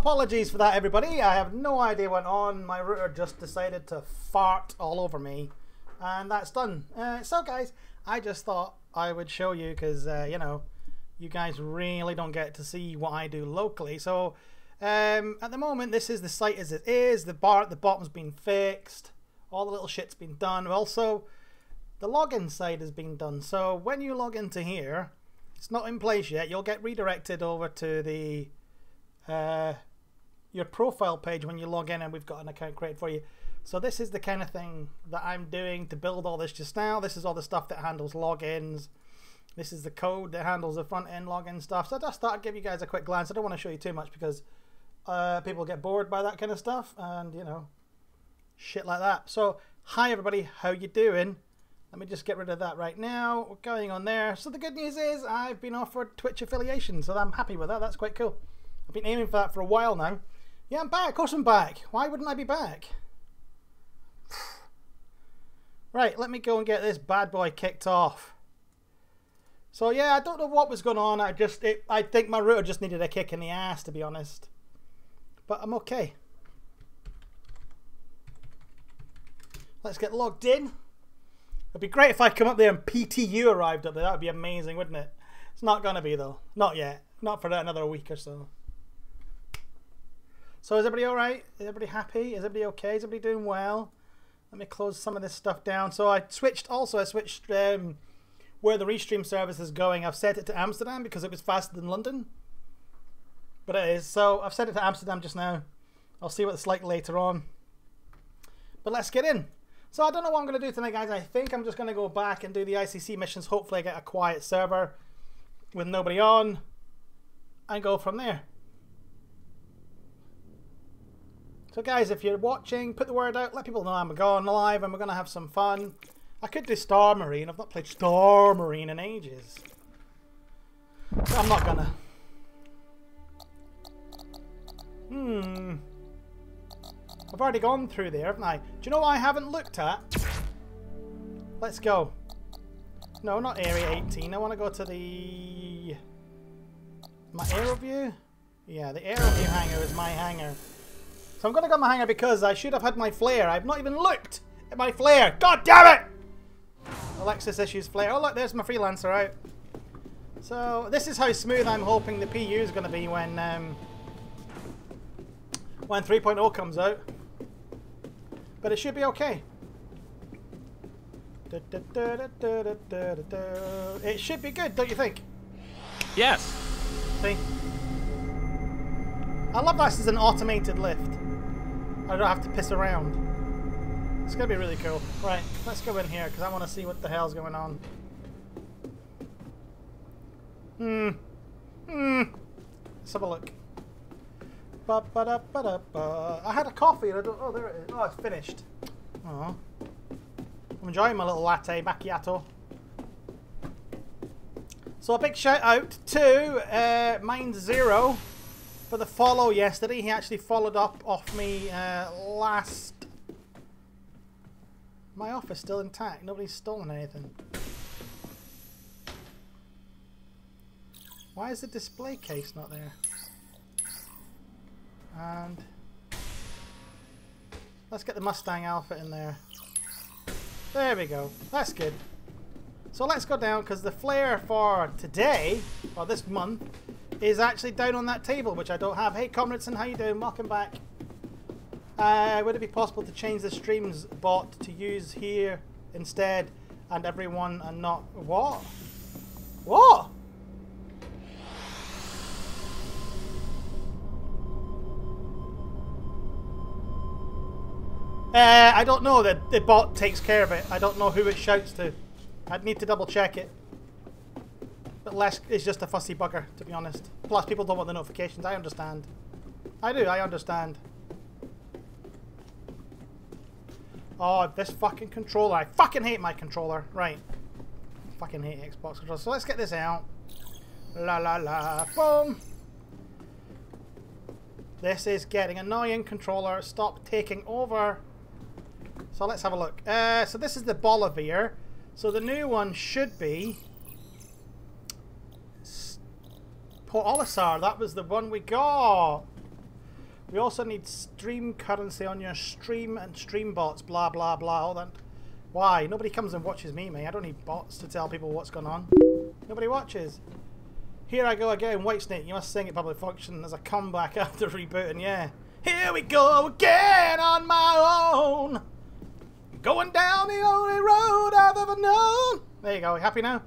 apologies for that, everybody. I have no idea what went on. My router just decided to fart all over me, and that's done. So guys, I just thought I would show you because you know, you guys really don't get to see what I do locally. So at the moment, this is the site as it is. The bar at the bottom's been fixed. All the little shit's been done. Also, the login side has been done. So when you log into here, it's not in place yet. You'll get redirected over to the your profile page when you log in, and we've got an account created for you. So this is the kind of thing that I'm doing to build all this just now. This is all the stuff that handles logins. This is the code that handles the front end login stuff. So I just thought I'd give you guys a quick glance. I don't want to show you too much because people get bored by that kind of stuff, and you know, shit like that. So hi everybody, how you doing? Let me just get rid of that right now. We're going on there. So the good news is I've been offered Twitch affiliation, so I'm happy with that. That's quite cool. I've been aiming for that for a while now. Yeah, I'm back. Of course I'm back. Why wouldn't I be back? Right, let me go and get this bad boy kicked off. So yeah, I don't know what was going on. I think my router just needed a kick in the ass, to be honest. But I'm okay. Let's get logged in. It'd be great if I come up there and PTU arrived up there. That would be amazing, wouldn't it? It's not going to be though. Not yet. Not for another week or so. So is everybody alright? Is everybody happy? Is everybody okay? Is everybody doing well? Let me close some of this stuff down. So I switched where the Restream service is going. I've set it to Amsterdam because it was faster than London. But it is. So I've set it to Amsterdam just now. I'll see what it's like later on. But let's get in. So I don't know what I'm going to do tonight, guys. I think I'm just going to go back and do the ICC missions. Hopefully I get a quiet server with nobody on and go from there. So guys, if you're watching, put the word out, let people know I'm going live and we're going to have some fun. I could do Star Marine. I've not played Star Marine in ages. But I'm not gonna. I've already gone through there, haven't I? Do you know what I haven't looked at? Let's go. No, not Area 18. I want to go to the... My aero view? Yeah, the aero view hangar is my hangar. So I'm going to go my hangar because I should have had my flare. I've not even looked at my flare. God damn it! Alexis issues flare. Oh look, there's my freelancer out. So this is how smooth I'm hoping the PU is going to be when 3.0 comes out. But it should be okay. It should be good, don't you think? Yes. See? I love this as an automated lift. I don't have to piss around. It's going to be really cool. Right, let's go in here because I want to see what the hell's going on. Let's have a look. I had a coffee and I don't... Oh, there it is. Oh, it's finished. Oh. I'm enjoying my little latte macchiato. So a big shout out to Mind Zero for the follow yesterday. He actually followed up off me last... My office still intact. Nobody's stolen anything. Why is the display case not there? And let's get the Mustang outfit in there. There we go. That's good. So let's go down because the flare for today, or this month, is actually down on that table, which I don't have. Hey Comradson, how you doing? Welcome back. Would it be possible to change the streams bot to use here instead and everyone and not... What? What? I don't know. The bot takes care of it. I don't know who it shouts to. I'd need to double check it. But Les is just a fussy bugger, to be honest. Plus, people don't want the notifications. I understand. I do. I understand. Oh, this fucking controller. I fucking hate my controller. Right. Fucking hate Xbox controllers. So let's get this out. La la la. Boom. This is getting annoying. Controller, stop taking over. So let's have a look. So this is the Bolivar. So the new one should be Port Olisar. That was the one we got. We also need stream currency on your stream and stream bots, blah, blah, blah, all that. Why? Nobody comes and watches me, mate. I don't need bots to tell people what's going on. Nobody watches. Here I go again, Whitesnake. You must sing at public function as a comeback after rebooting, yeah. Here we go again on my own. Going down the only road I've ever known. There you go. Happy now?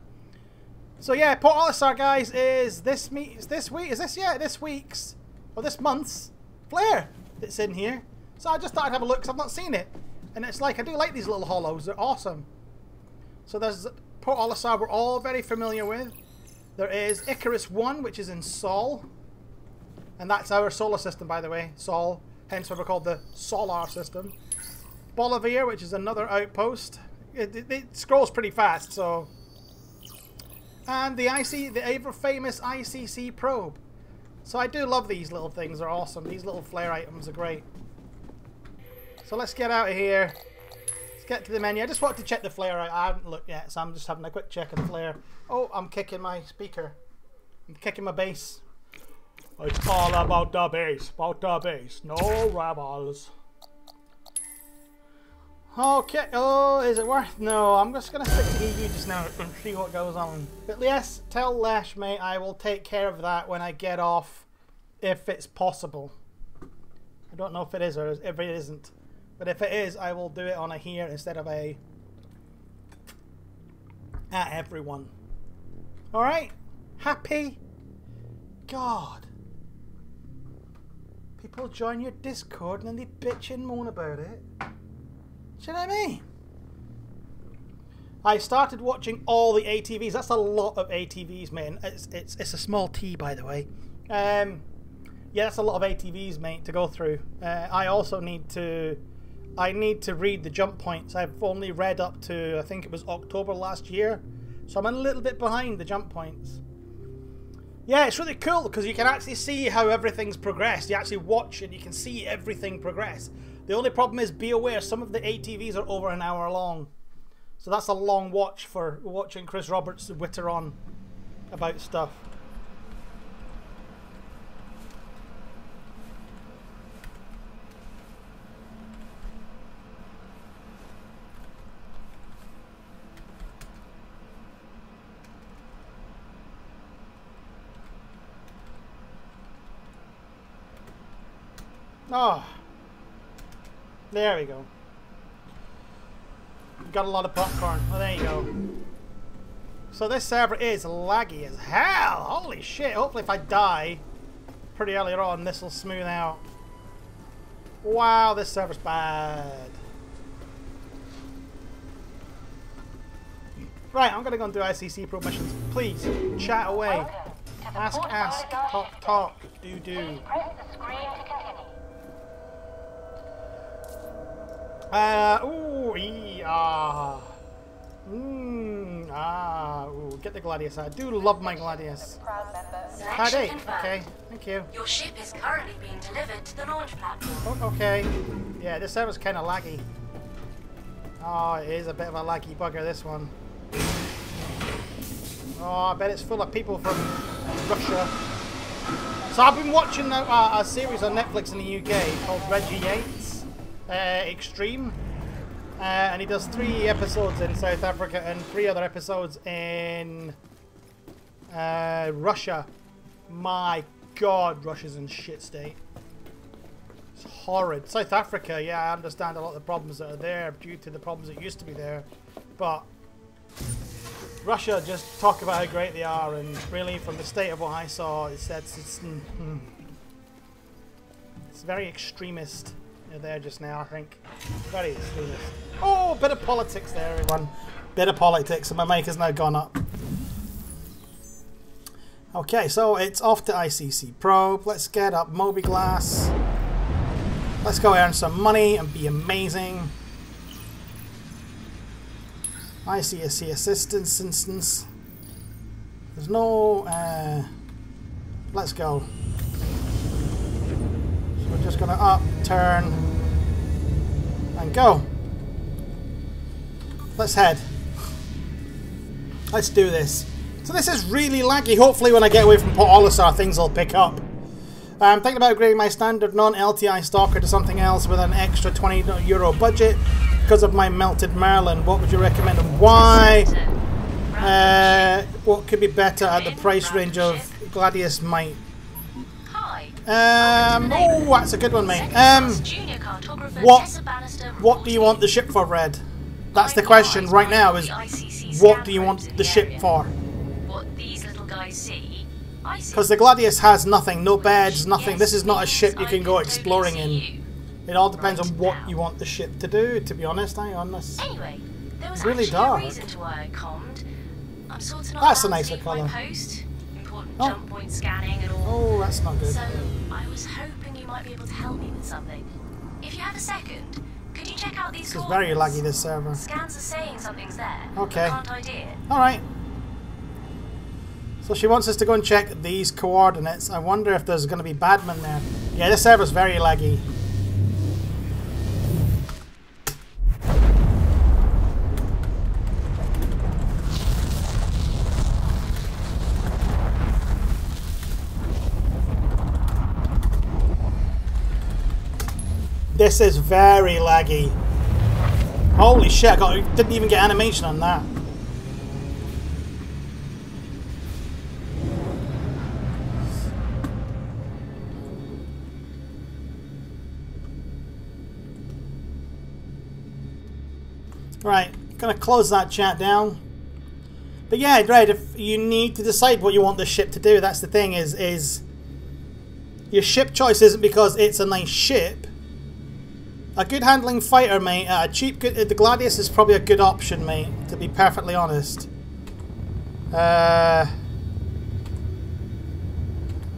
So yeah, Port Olisar, guys, is this week's or this month's flare that's in here. So I just thought I'd have a look because I've not seen it. And it's like, I do like these little hollows. They're awesome. So there's Port Olisar we're all very familiar with. There is Icarus 1, which is in Sol. And that's our solar system, by the way. Sol. Hence why we're called the Solar System. Bolivar, which is another outpost. It scrolls pretty fast, so... And the ever famous ICC probe. So I do love these little things. They're awesome. These little flare items are great. So let's get out of here. Let's get to the menu. I just wanted to check the flare out. I haven't looked yet, so I'm just having a quick check of the flare. Oh, I'm kicking my speaker. I'm kicking my bass. It's all about the bass. About the bass. No rebels. Okay. Oh, is it worth? No, I'm just going to stick to EU just now and see what goes on. But yes, tell Lesh, mate, I will take care of that when I get off, if it's possible. I don't know if it is or if it isn't. But if it is, I will do it on a here instead of a at everyone. Alright? Happy? God. People join your Discord and then they bitch and moan about it. Do you know what I mean? I started watching all the ATVs. That's a lot of ATVs, man. It's a small T, by the way. Yeah, that's a lot of ATVs, mate, to go through. I also need to... I need to read the jump points. I've only read up to, I think it was October last year. So I'm a little bit behind the jump points. Yeah, it's really cool because you can actually see how everything's progressed. You actually watch and you can see everything progress. The only problem is, be aware, some of the ATVs are over an hour long. So that's a long watch for watching Chris Roberts witter on about stuff. Oh, there we go. Got a lot of popcorn. Oh, there you go. So this server is laggy as hell. Holy shit. Hopefully if I die pretty early on, this will smooth out. Wow, this server's bad. Right, I'm going to go and do ICC Pro missions. Please, chat away. Ask, talk, do. Get the Gladius. I do love my Gladius. Howdy. Okay, thank you. Your ship is currently being delivered to the launch platform. Oh, okay. Yeah, this server's kind of laggy. Oh, it is a bit of a laggy bugger, this one. Oh, I bet it's full of people from Russia. So I've been watching a series on Netflix in the UK called Reggie Yates Extreme. And he does 3 episodes in South Africa and 3 other episodes in Russia. My God, Russia's in shit state. It's horrid. South Africa, yeah, I understand a lot of the problems that are there due to the problems that used to be there. But Russia, just talk about how great they are, and really from the state of what I saw, it's very extremist there just now, I think. Very extremist. Oh, bit of politics there, everyone. Bit of politics, and my mic has now gone up. Okay, so it's off to ICC Probe. Let's get up Moby Glass. Let's go earn some money and be amazing. ICSC assistance instance. There's no... let's go. So we're just going to up, turn, and go. Let's head. Let's do this. So this is really laggy. Hopefully when I get away from Port Olisar things will pick up. I'm thinking about upgrading my standard non-LTI stalker to something else with an extra €20 budget because of my melted Merlin. What would you recommend and why? What could be better at the price range of Gladius Might? Oh, that's a good one, mate. What do you want the ship for, Red? That's the question right now, is what do you want the ship for? What these little guys see, I see. Because the Gladius has nothing, no beds, nothing. This is not a ship you can go exploring in. It all depends on what you want the ship to do, to be honest. Hang on, this Anyway, there was really actually dark. a reason to why I commed. I'm sorting out That's a how to nicer leave my colour. post, important Oh. jump point scanning and all. Oh, that's not good. So I was hoping you might be able to help me with something. If you have a second, could you check out these This is very coordinates? laggy, this server. Scans are saying something's there. Okay. I can't ID it. Alright. So she wants us to go and check these coordinates. I wonder if there's going to be badmen there. Yeah, this server's very laggy. This is very laggy. Holy shit, didn't even get animation on that. Right, gonna close that chat down. But yeah, right, if you need to decide what you want the ship to do, that's the thing, is your ship choice isn't because it's a nice ship. A good handling fighter, mate, a cheap good, the Gladius is probably a good option, mate, to be perfectly honest.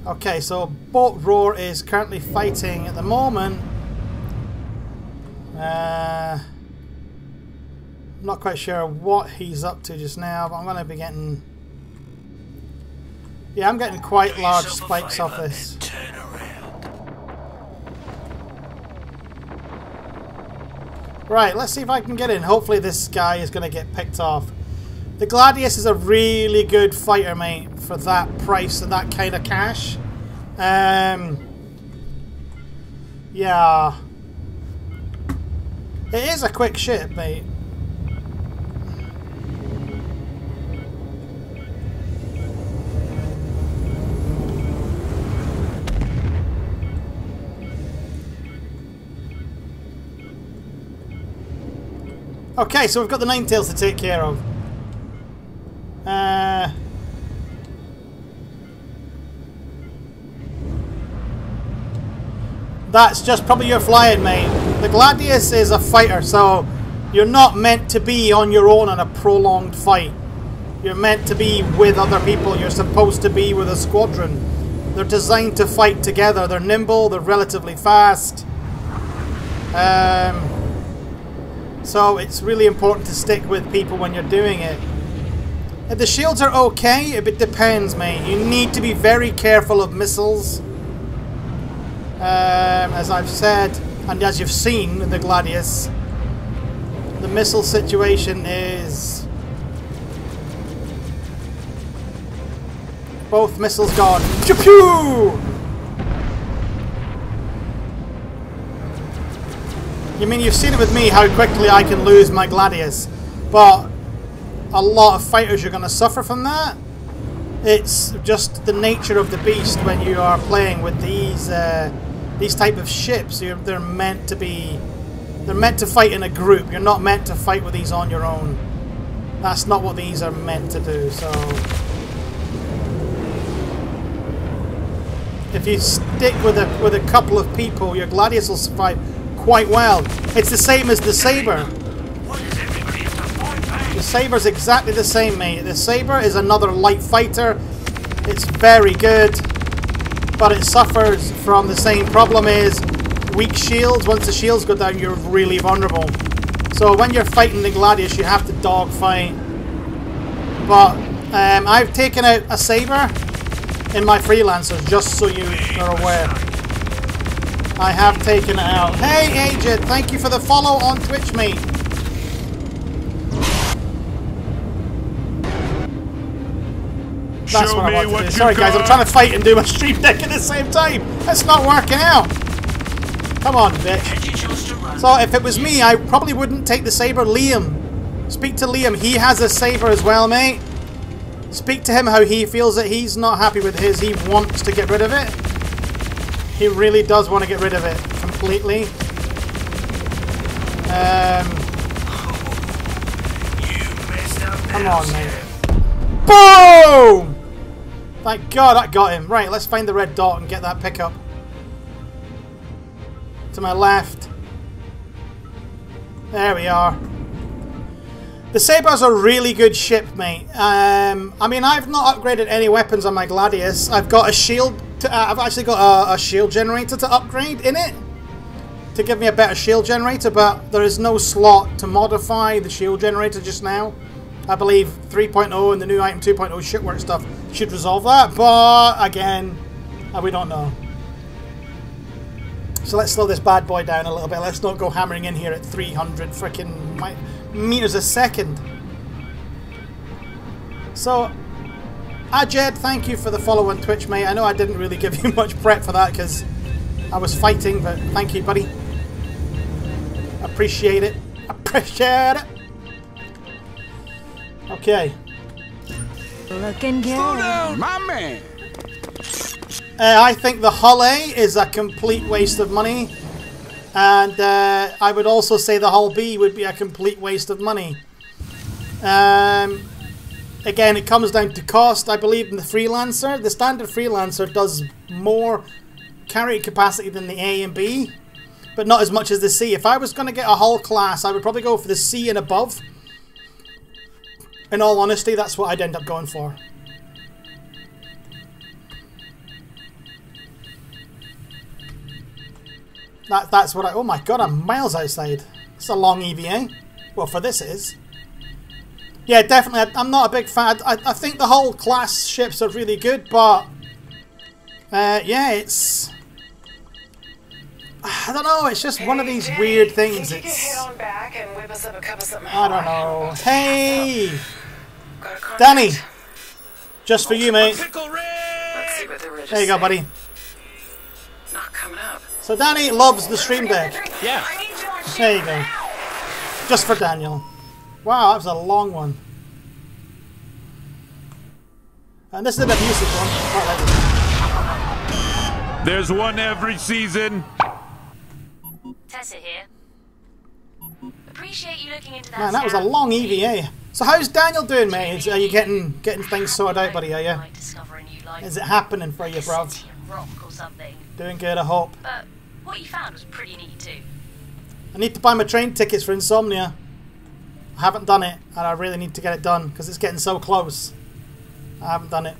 Okay, so Boat Roar is currently fighting at the moment. I'm not quite sure what he's up to just now, but I'm going to be getting... Yeah, I'm getting quite large spikes off this. Right, let's see if I can get in. Hopefully this guy is going to get picked off. The Gladius is a really good fighter, mate, for that price and that kind of cash. Yeah. It is a quick ship, mate. Okay, so we've got the Ninetails to take care of. That's just probably your flying, mate. The Gladius is a fighter, so you're not meant to be on your own in a prolonged fight. You're meant to be with other people. You're supposed to be with a squadron. They're designed to fight together. They're nimble, they're relatively fast. So it's really important to stick with people when you're doing it. The shields are okay, it depends, mate. You need to be very careful of missiles. As I've said, and as you've seen in the Gladius, the missile situation is... Both missiles gone. Pew! You mean you've seen it with me, how quickly I can lose my Gladius, but a lot of fighters are going to suffer from that. It's just the nature of the beast when you are playing with these type of ships. They're meant to fight in a group. You're not meant to fight with these on your own. That's not what these are meant to do. So if you stick with a couple of people, your Gladius will survive quite well. It's the same as the Saber. The Saber's exactly the same, mate. The Saber is another light fighter. It's very good, but it suffers from the same problem, is weak shields. Once the shields go down, you're really vulnerable. So when you're fighting the Gladius, you have to dogfight. But I've taken out a Saber in my freelancers, just so you are aware. I have taken it out. Hey, Aged, thank you for the follow on Twitch, mate. That's what I want to do. Sorry guys, I'm trying to fight and do my stream deck at the same time. That's not working out. Come on, bitch. So if it was me, I probably wouldn't take the saber. Liam. Speak to Liam. He has a saber as well, mate. Speak to him how he feels it. He's not happy with his. He wants to get rid of it. He really does want to get rid of it completely. Come on, mate. Boom! Thank God that got him. Right, let's find the red dot and get that pickup. To my left. There we are. The Saber's a really good ship, mate. I mean, I've not upgraded any weapons on my Gladius. I've got a shield. I've actually got a shield generator to upgrade in it. To give me a better shield generator, but there is no slot to modify the shield generator just now. I believe 3.0 and the new item 2.0 shitwork stuff should resolve that, but again, we don't know. So let's slow this bad boy down a little bit. Let's not go hammering in here at 300 freaking meters a second. So, Ajed, thank you for the follow on Twitch, mate. I know I didn't really give you much prep for that because I was fighting, but thank you, buddy. Appreciate it. Appreciate it. Okay. Looking good. Slow down, my man. I think the Hull A is a complete waste of money. And I would also say the Hull B would be a complete waste of money. Again, it comes down to cost. I believe in the Freelancer. The standard Freelancer does more carry capacity than the A and B, but not as much as the C. If I was going to get a Hull class, I would probably go for the C and above. In all honesty, that's what I'd end up going for. That's what I... Oh my god, I'm miles outside. It's a long EVA. Well, for this it is. Yeah, definitely. I'm not a big fan. I think the whole class ships are really good, but... yeah, it's... I don't know, it's just one of these weird things. Think you can head on back and whip us up a cup of something I don't know. Hey! Danny! Just for you, mate. Let's see what the ridges There you go, say. buddy. Not coming up. So Danny loves the stream deck. Yeah. There you go. Just for Daniel. Wow, that was a long one. And this is an abusive one. Quite like it. There's one every season. Tessa here. Appreciate you looking into that. Man, that was a long EVA. So how's Daniel doing, mate? Are you getting things sorted out, buddy, are you? Is it happening for you, bro? Rock or something. Doing good, I hope. But what you found was pretty neat too. I need to buy my train tickets for Insomnia. I haven't done it, and I really need to get it done, because it's getting so close. I haven't done it.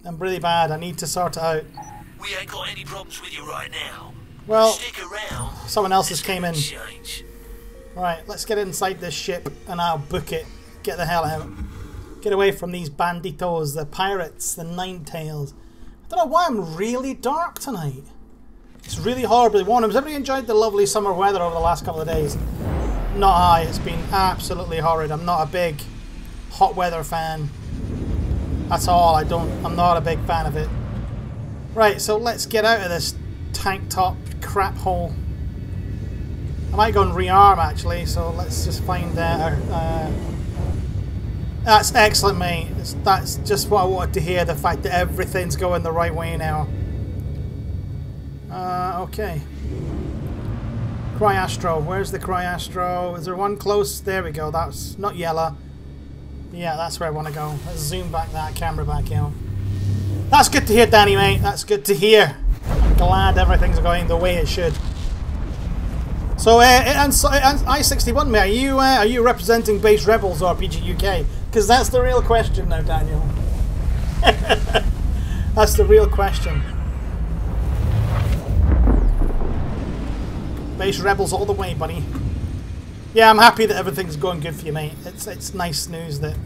I'm really bad. I need to sort it out. We ain't got any problems with you right now. Well, Stick around. someone else has came in. Change. Right, let's get inside this ship, and I'll book it. Get the hell out. Get away from these banditos, the pirates, the nine-tails. I don't know why I'm really dark tonight. It's really horribly warm. Has everybody enjoyed the lovely summer weather over the last couple of days? Not I. It's been absolutely horrid. I'm not a big hot weather fan. That's all. I'm not a big fan of it. Right, so let's get out of this tank top crap hole. I might go and rearm actually, so let's just find that's excellent, mate. That's just what I wanted to hear, the fact that everything's going the right way now. Okay. Cryastro. Where's the Cryastro? Is there one close? There we go. That's not yellow. Yeah, that's where I want to go. Let's zoom back that camera back out. That's good to hear, Danny, mate. That's good to hear. I'm glad everything's going the way it should. So, I61, mate, are you representing Base Rebels or RPG UK? Because that's the real question now, Daniel. That's the real question. Base Rebels all the way, buddy. Yeah, I'm happy that everything's going good for you, mate. It's nice news that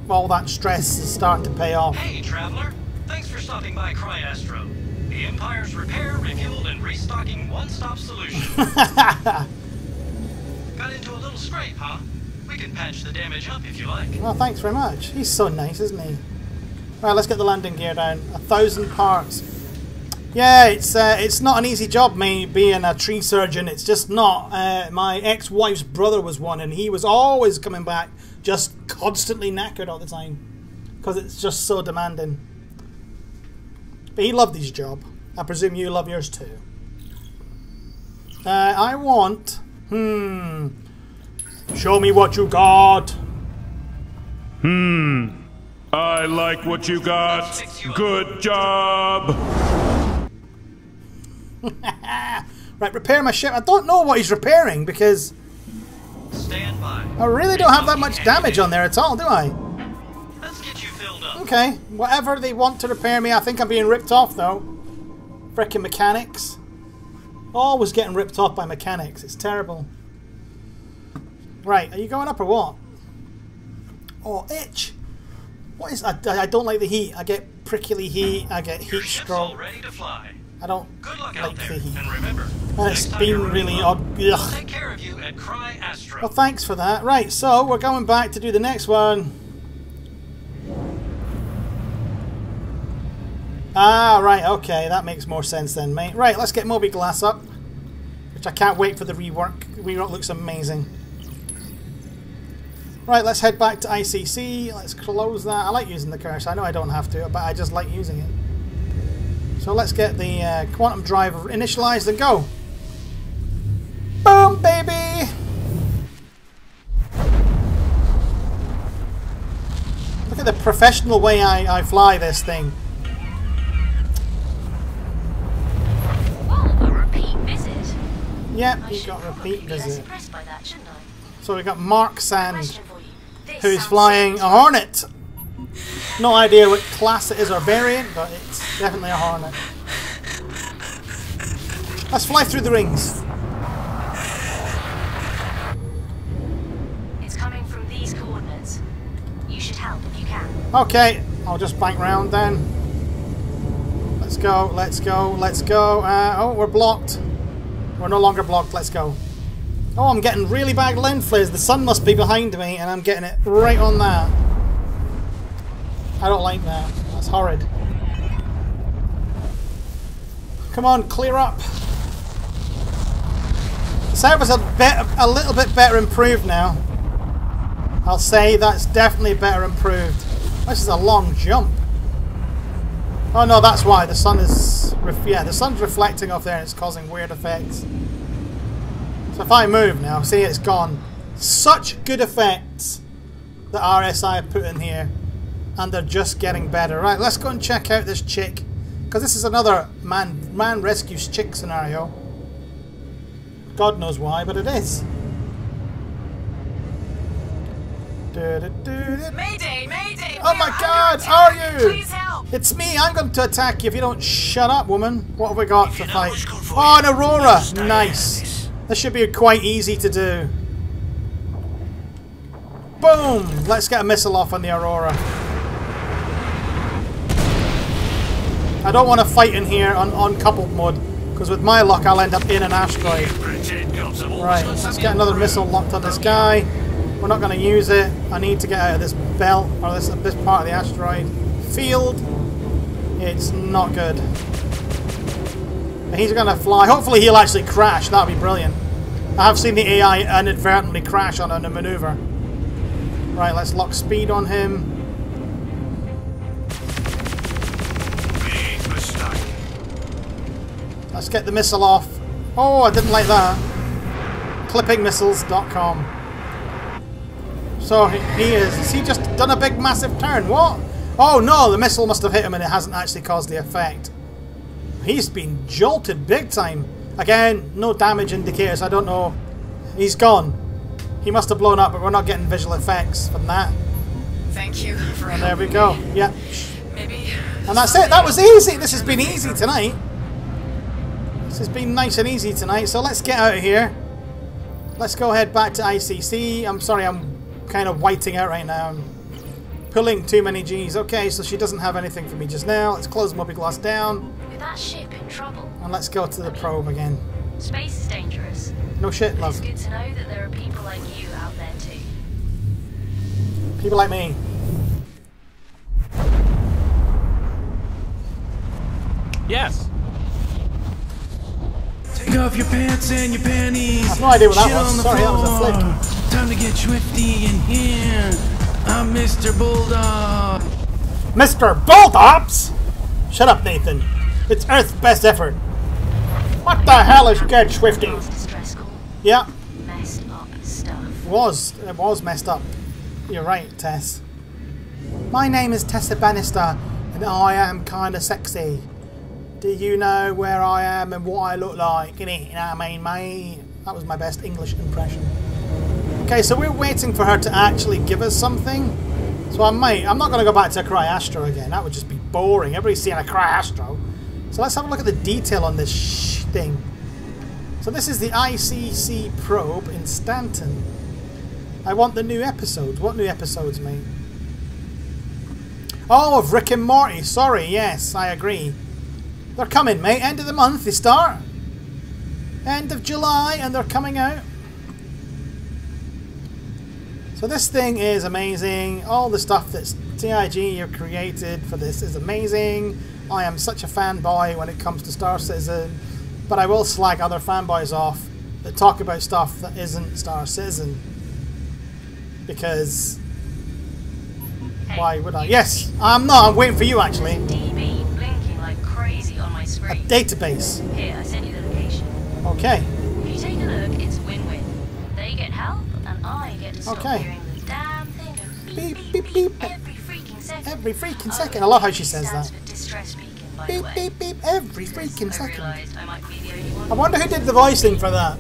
all that stress is starting to pay off. Hey, traveler. Thanks for stopping by Cryastro. The Empire's repair, refuel, and restocking one-stop solution. Got into a little scrape, huh? We can patch the damage up if you like. Well, thanks very much. He's so nice, isn't he? Right, let's get the landing gear down. 1,000 parts. Yeah, it's not an easy job, me being a tree surgeon. It's just not. My ex-wife's brother was one, and he was always coming back, just constantly knackered all the time, because it's just so demanding. But he loved his job. I presume you love yours too. I want. Show me what you got. I like what you got. Good job. Right, repair my ship. I don't know what he's repairing because Stand by. I really don't have that much damage on there at all, do I? Let's get you filled up. Okay, whatever they want to repair me, I think I'm being ripped off though. Frickin' mechanics. Always getting ripped off by mechanics. It's terrible. Right, are you going up or what? Oh, itch. What is that? I don't like the heat. I get prickly heat. I get Your heat ship's stroke. all ready to fly. I don't Good luck like out the there. heat. And remember, And it's next time you're been running really low, odd. we'll Ugh. take care of you at Cry Astro. Well, thanks for that. Right, so we're going back to do the next one. Ah, right, okay, that makes more sense then, mate. Right, let's get Moby Glass up, which I can't wait for the rework. Rework looks amazing. Right, let's head back to ICC. Let's close that. I like using the cursor. I know I don't have to, but I just like using it. So let's get the quantum drive initialized and go. Boom, baby! Look at the professional way I fly this thing. Oh, a repeat visit. Yep, I you should got probably repeat be less visit. impressed by that, shouldn't I? So we got Mark Sand, Question for you. This who's sounds flying serious. a Hornet. No idea what class it is or variant, but it's definitely a Hornet. Let's fly through the rings. It's coming from these coordinates. You should help if you can. Okay, I'll just bank round then. Let's go, let's go, let's go. Oh, we're blocked. We're no longer blocked, let's go. Oh, I'm getting really bad lens flares. The sun must be behind me and I'm getting it right on that. I don't like that. That's horrid. Come on, clear up. The server's a little bit better improved now. I'll say that's definitely better improved. This is a long jump. Oh no, that's why. The sun is... yeah, the sun's reflecting off there and it's causing weird effects. So if I move now, see, it's gone. Such good effects that RSI have put in here. And they're just getting better. Right, let's go and check out this chick. Because this is another man rescues chick scenario. God knows why, but it is. Mayday, mayday! Oh we my are God, under are attack. you? Please help! It's me. I'm going to attack you if you don't shut up, woman. What have we got to You know fight? what's good for Oh, you? an Aurora. Stay out Nice. of this. This should be quite easy to do. Boom! Let's get a missile off on the Aurora. I don't want to fight in here on uncoupled mode, because with my luck I'll end up in an asteroid. Pretend comes of all Right, sorts let's of get another missile locked on this guy. We're not going to use it. I need to get out of this belt, or this part of the asteroid field. It's not good. He's going to fly. Hopefully he'll actually crash. That'll be brilliant. I have seen the AI inadvertently crash on a maneuver. Right, let's lock speed on him. big mistake. Let's get the missile off. Oh, I didn't like that. Clippingmissiles.com. So he is. Has he just done a big massive turn? What? Oh no, the missile must have hit him and it hasn't actually caused the effect. He's been jolted big time. Again, no damage indicators. I don't know. He's gone. He must have blown up, but we're not getting visual effects from that. Thank you for And there helping we go. me. Yeah. Maybe. And that's it. That was easy. This has been easy tonight. This has been nice and easy tonight. So let's get out of here. Let's go head back to ICC. I'm sorry, I'm kind of whiting out right now. I'm pulling too many G's. Okay, so she doesn't have anything for me just now. Let's close Moby Glass down. With that ship in trouble, And let's go to the probe again. space is dangerous. No shit, But it's love. good to know that there are people like you out there too. People like me. Yes. Take off your pants and your panties. I have no idea what that Shit was. on the Sorry, that was a floor. flick. Time to get swifty in here. I'm Mr. Bulldog. Mr. Bulldogs? Shut up, Nathan. It's Earth's best effort. What the hell is Get Swifty? Distress call. Yeah, Messed up stuff. it was messed up. You're right, Tess. My name is Tessa Bannister, and I am kinda sexy. Do you know where I am and what I look like? You know what I mean, mate? That was my best English impression. Okay, so we're waiting for her to actually give us something. So I'm not going to go back to Cryastro again. That would just be boring. Everybody's seeing a Cryastro. So let's have a look at the detail on this thing. So this is the ICC probe in Stanton. I want the new episodes. What new episodes, mate? Oh, of Rick and Morty. Sorry, yes, I agree. They're coming, mate. End of the month they start. End of July, and they're coming out. So this thing is amazing. All the stuff that TIG have created for this is amazing. I am such a fanboy when it comes to Star Citizen, but I will slag other fanboys off that talk about stuff that isn't Star Citizen. Because why would I? Yes, I'm not. I'm waiting for you actually. DB blinking like crazy on my A screen. database. Here, I sent you the location. Okay. If you take a look, it's win-win. They get help, and I get to stop Okay. hearing the damn thing of Beep, beep, beep, beep, beep. every freaking second. Every freaking Oh, second. I love how she beep says stands that. for distress speaking, by the Beep, way. beep, beep. Every Because freaking I second. realised I might be the only one. I wonder who did the voicing for that.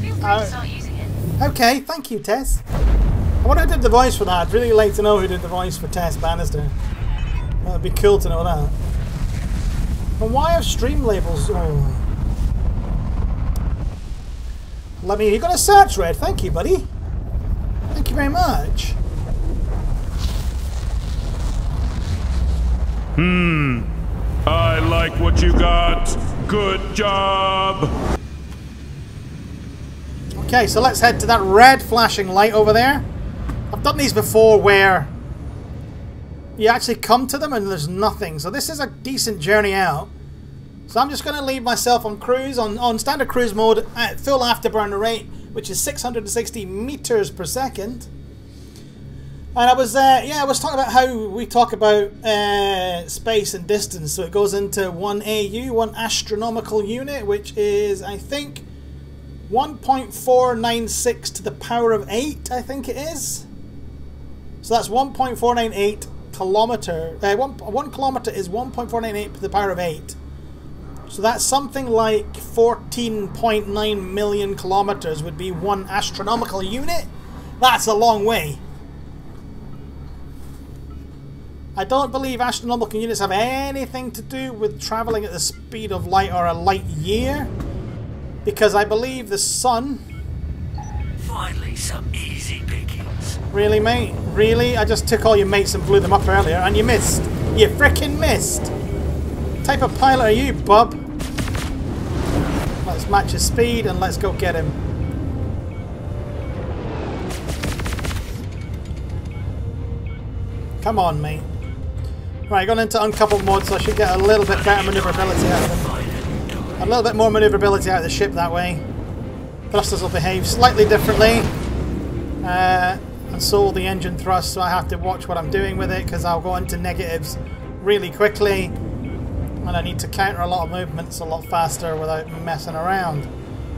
Feel free to start using it. Okay, thank you, Tess. I wonder who did the voice for that. I'd really like to know who did the voice for Tess Bannister. That would be cool to know that. But why have stream labels? Oh. Let me. You got a search, Red. Thank you, buddy. Thank you very much. I like what you got. Good job. Okay, so let's head to that red flashing light over there. I've done these before where you actually come to them and there's nothing. So this is a decent journey out. So I'm just going to leave myself on cruise, on standard cruise mode at full afterburner rate, which is 660 meters per second. And I was talking about how we talk about space and distance. So it goes into 1 AU, 1 astronomical unit, which is, I think, 1.496 to the power of 8, I think it is. So that's 1.498 kilometer. 1 kilometer is 1.498 to the power of 8. So that's something like 14.9 million kilometers would be 1 astronomical unit. That's a long way. I don't believe astronomical units have anything to do with traveling at the speed of light or a light year, because I believe the sun... Finally, some easy pickings. Really, mate? Really? I just took all your mates and blew them up earlier, and you missed. You frickin' missed. What type of pilot are you, bub? Let's match his speed and let's go get him. Come on, mate. Right, gone into uncoupled mode, so I should get a little bit better maneuverability out of him. A little bit more maneuverability out of the ship that way. Thrusters will behave slightly differently. And so will the engine thrust, so I have to watch what I'm doing with it, because I'll go into negatives really quickly. And I need to counter a lot of movements a lot faster without messing around.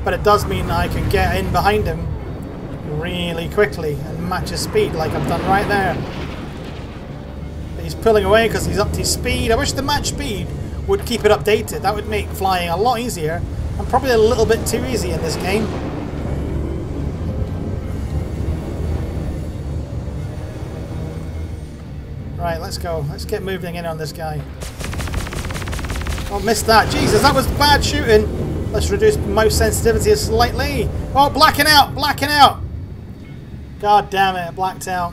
But it does mean that I can get in behind him really quickly and match his speed like I've done right there. He's pulling away because he's up to his speed. I wish the match speed would keep it updated. That would make flying a lot easier, and probably a little bit too easy in this game. Right, let's go. Let's get moving in on this guy. Oh, missed that. Jesus, that was bad shooting. Let's reduce mouse sensitivity slightly. Oh, blacking out! Blacking out! God damn it, I blacked out.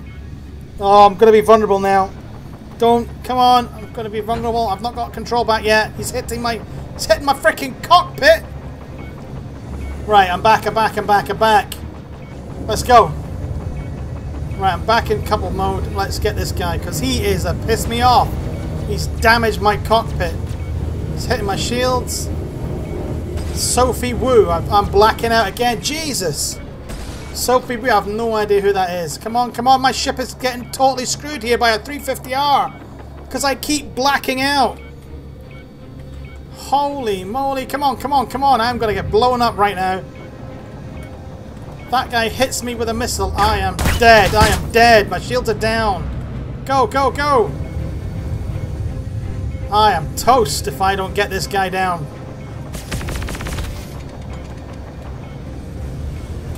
Oh, I'm going to be vulnerable now. Don't, come on, I'm going to be vulnerable. I've not got control back yet. He's hitting my freaking cockpit. Right, I'm back, I'm back, I'm back, I'm back. Let's go. Right, I'm back in couple mode. Let's get this guy, because he is a piss me off. He's damaged my cockpit It's hitting my shields. Sophie Wu. I'm blacking out again. Jesus. Sophie Wu. I have no idea who that is. Come on, come on. My ship is getting totally screwed here by a 350R. Because I keep blacking out. Holy moly. Come on, come on, come on. I'm going to get blown up right now. That guy hits me with a missile. I am dead. I am dead. My shields are down. Go, go, go. I am toast if I don't get this guy down.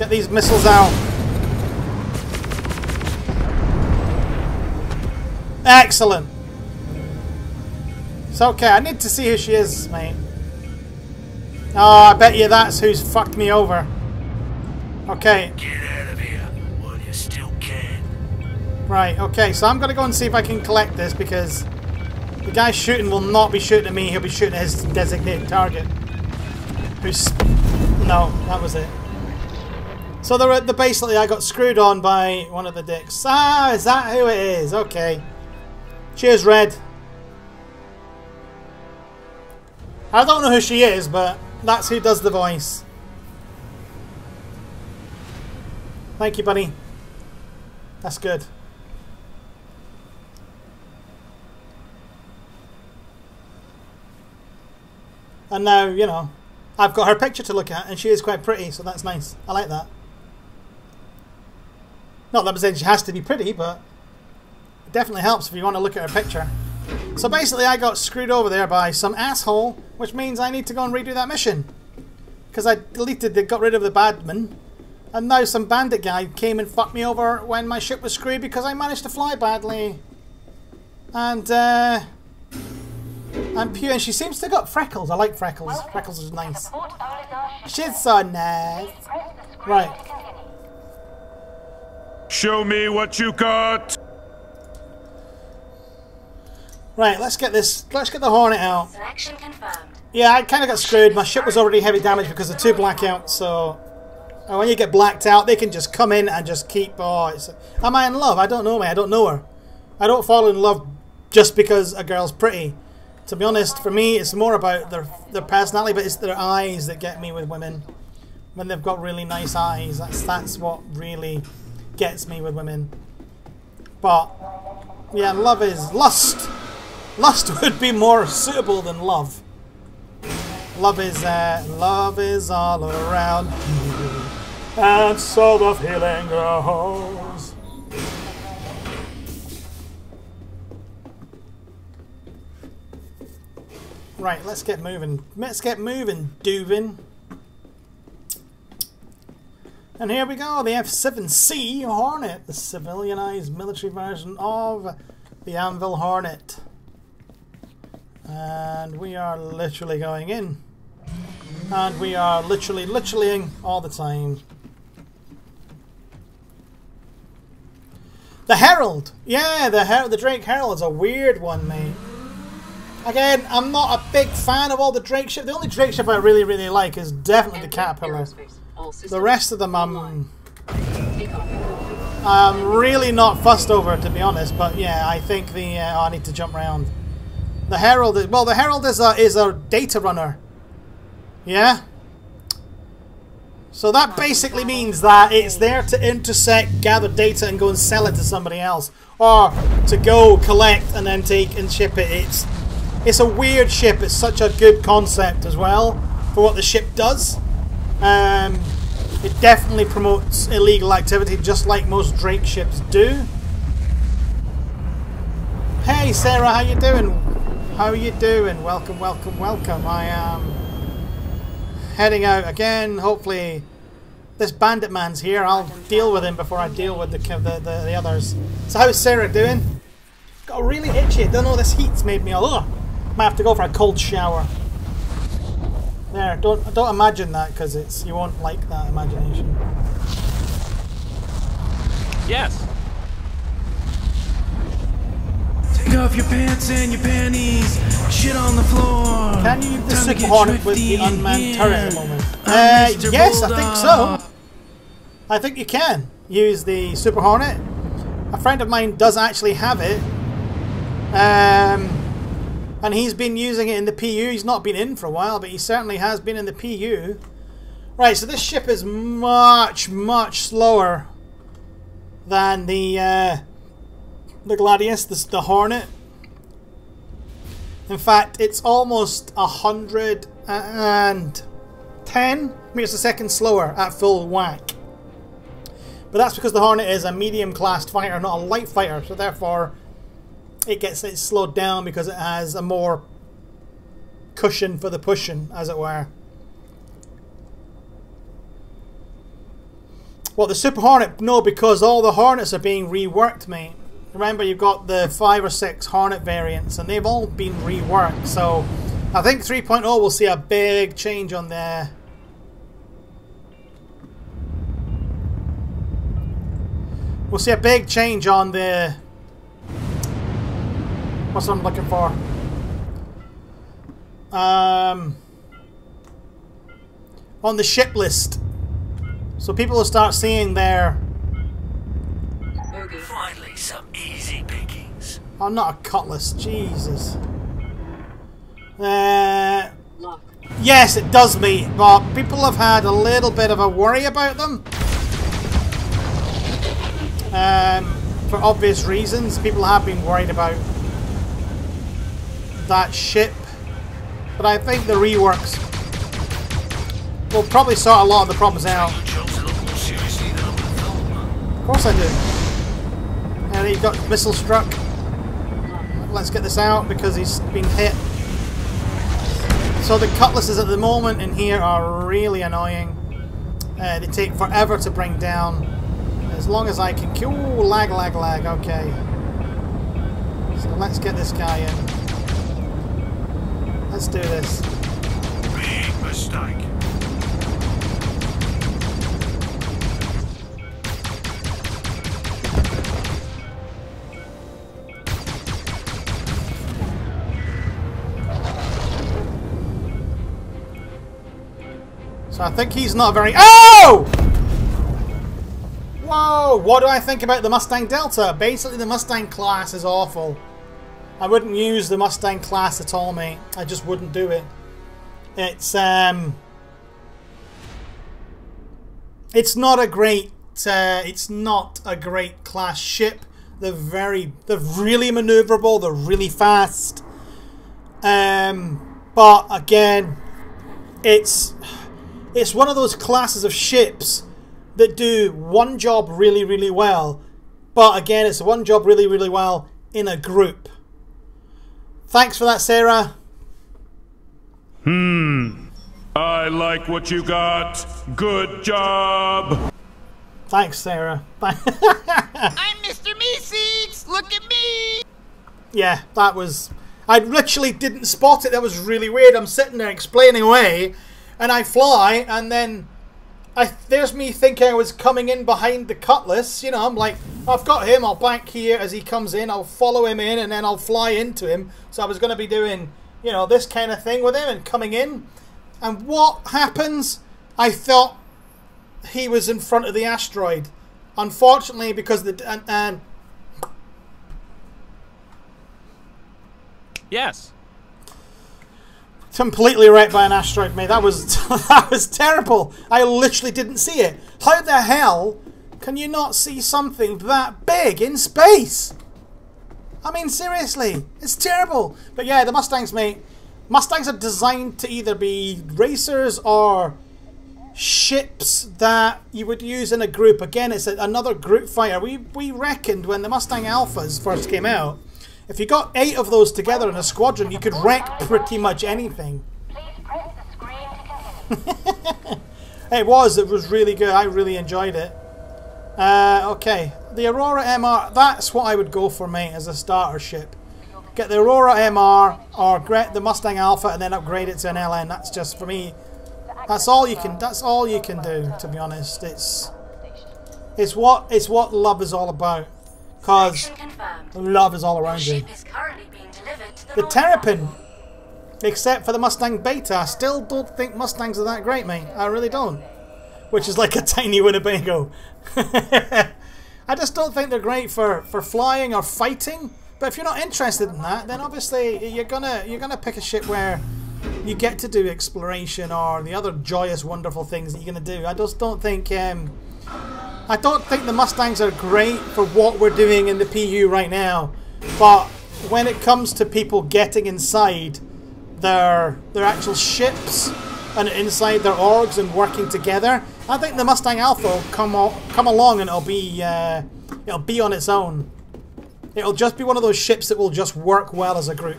Get these missiles out. Excellent. It's okay. I need to see who she is, mate. Oh, I bet you that's who's fucked me over. Okay. Get out of here while you still can. Right, okay. So I'm going to go and see if I can collect this because the guy shooting will not be shooting at me. He'll be shooting at his designated target. Who's... No, that was it. So basically I got screwed on by one of the dicks. Ah, is that who it is? Okay. Cheers, Red. I don't know who she is, but that's who does the voice. Thank you, buddy. That's good. And now, you know, I've got her picture to look at, and she is quite pretty, so that's nice. I like that. Not that I'm saying she has to be pretty, but it definitely helps if you want to look at her picture. So basically, I got screwed over there by some asshole, which means I need to go and redo that mission. Because I got rid of the badman, and now some bandit guy came and fucked me over when my ship was screwed because I managed to fly badly. And, and she seems to have got freckles. I like freckles. Freckles is nice. She's so nice. Right. Show me what you got. Right, let's get this. Let's get the Hornet out. Selection confirmed. Yeah, I kind of got screwed. My ship was already heavy damage because of 2 blackouts. So when you get blacked out, they can just come in and just keep. Oh, am I in love? I don't know, mate. I don't know her. I don't fall in love just because a girl's pretty. To be honest, for me, it's more about their personality, but it's their eyes that get me with women. When they've got really nice eyes, that's what really gets me with women. But yeah, love is lust. Lust would be more suitable than love. Love is all around you, and so the feeling grows. Right, let's get moving. Let's get moving, Dubin. And here we go, the F-7C Hornet, the civilianized military version of the Anvil Hornet. And we are literally going in. And we are literally-ing all the time. The Herald! Yeah, the Drake Herald is a weird one, mate. Again, I'm not a big fan of all the Drake ships. The only Drake ship I really like is definitely the Caterpillar. The rest of them I'm really not fussed over, to be honest. But yeah, I think the I need to jump around. The Herald is, well, the Herald is a data runner. Yeah. So that basically means that it's there to intersect, gather data, and go and sell it to somebody else, or to go collect and then take and ship it. It's a weird ship. It's such a good concept as well for what the ship does. It definitely promotes illegal activity, just like most Drake ships do. Hey Sarah, how you doing? How are you doing? Welcome, welcome, welcome. I am heading out again. Hopefully this bandit man's here. I'll deal with him before I deal with the others. So how's Sarah doing? Got really itchy. I don't know, this heat's made me all... Ugh. Might have to go for a cold shower. There, don't imagine that, because you won't like that imagination. Yes. Take off your pants and your panties. Shit on the floor. Can you use the Super Hornet with the unmanned turret at the moment? Yes, I think so. I think you can use the Super Hornet. A friend of mine does actually have it. And he's been using it in the PU. He's not been in for a while, but he certainly has been in the PU. Right, so this ship is much, much slower than the Gladius, the Hornet. In fact, it's almost 110 meters a second slower at full whack. But that's because the Hornet is a medium-classed fighter, not a light fighter, so therefore it's slowed down because it has a more cushion for the pushing, as it were. Well, the Super Hornet, no, because all the Hornets are being reworked, mate. Remember, you've got the 5 or 6 Hornet variants, and they've all been reworked. So, I think 3.0 will see a big change on the... We'll see a big change on the... What's what I'm looking for? On the ship list. So people will start seeing their... Finally, some easy pickings. Oh, not a cutlass. Jesus. Yes, it does, mate. But people have had a little bit of a worry about them. For obvious reasons. People have been worried about that ship. But I think the reworks will probably sort a lot of the problems out. Of course I do. And he got missile struck. Let's get this out because he's been hit. So the cutlasses at the moment in here are really annoying. They take forever to bring down. As long as I can... Ooh, lag, lag, lag. Okay. So let's get this guy in. Let's do this. Big mistake. So I think he's not very... Oh! Whoa! What do I think about the Mustang Delta? Basically, the Mustang class is awful. I wouldn't use the Mustang class at all, mate. I just wouldn't do it. It's not a great class ship. They're really maneuverable. They're really fast. But again, it's one of those classes of ships that do one job really, really well. But again, it's one job really, really well in a group. Thanks for that, Sarah. I like what you got. Good job. Thanks, Sarah. I'm Mr. Meeseeks! Look at me! Yeah, that was... I literally didn't spot it. That was really weird. I'm sitting there explaining away, and I fly, and then there's me thinking I was coming in behind the Cutlass. You know, I'm like, I've got him. I'll bank here as he comes in. I'll follow him in, and then I'll fly into him. So I was going to be doing, you know, this kind of thing with him and coming in. And what happens? I thought he was in front of the asteroid. Unfortunately, because the... Yes. Completely wrecked by an asteroid, mate. That was that was terrible. I literally didn't see it. How the hell can you not see something that big in space? I mean, seriously, it's terrible. But yeah, the Mustangs, mate. Mustangs are designed to either be racers or ships that you would use in a group. Again, it's another group fighter. We reckoned when the Mustang Alphas first came out, if you got 8 of those together in a squadron, you could wreck pretty much anything. It was really good. I really enjoyed it. Okay, the Aurora MR, that's what I would go for, mate, as a starter ship. Get the Aurora MR or get the Mustang Alpha and then upgrade it to an LN. That's just, for me, that's all you can do, to be honest. It's what love is all about. Because love is all around you. The Terrapin, except for the Mustang Beta, I still don't think Mustangs are that great, mate. I really don't. Which is like a tiny Winnebago. I just don't think they're great for flying or fighting. But if you're not interested in that, then obviously you're gonna pick a ship where you get to do exploration or the other joyous, wonderful things that you're gonna do. I just don't think the Mustangs are great for what we're doing in the PU right now. But when it comes to people getting inside their actual ships and inside their orgs and working together, I think the Mustang Alpha will come along and it'll be on its own. It'll just be one of those ships that will just work well as a group.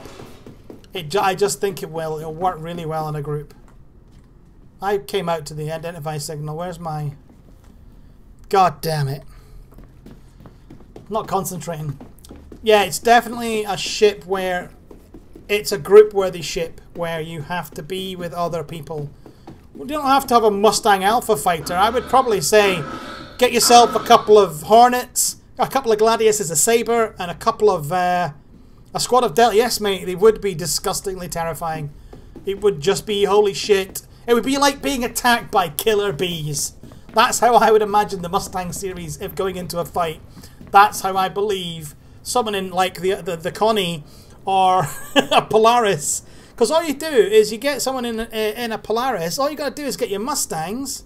I just think it will. It'll work really well in a group. I came out to the identify signal. Where's my... God damn it. I'm not concentrating. Yeah, it's definitely a ship where... It's a group-worthy ship where you have to be with other people. You don't have to have a Mustang Alpha fighter. I would probably say get yourself a couple of Hornets, a couple of Gladiuses, a Sabre, and a couple of... a squad of Delta. Yes, mate, they would be disgustingly terrifying. It would just be, holy shit. It would be like being attacked by killer bees. That's how I would imagine the Mustang series if going into a fight. That's how I believe someone in like the Connie or a Polaris. Because all you do is you get someone in a Polaris, all you got to do is get your Mustangs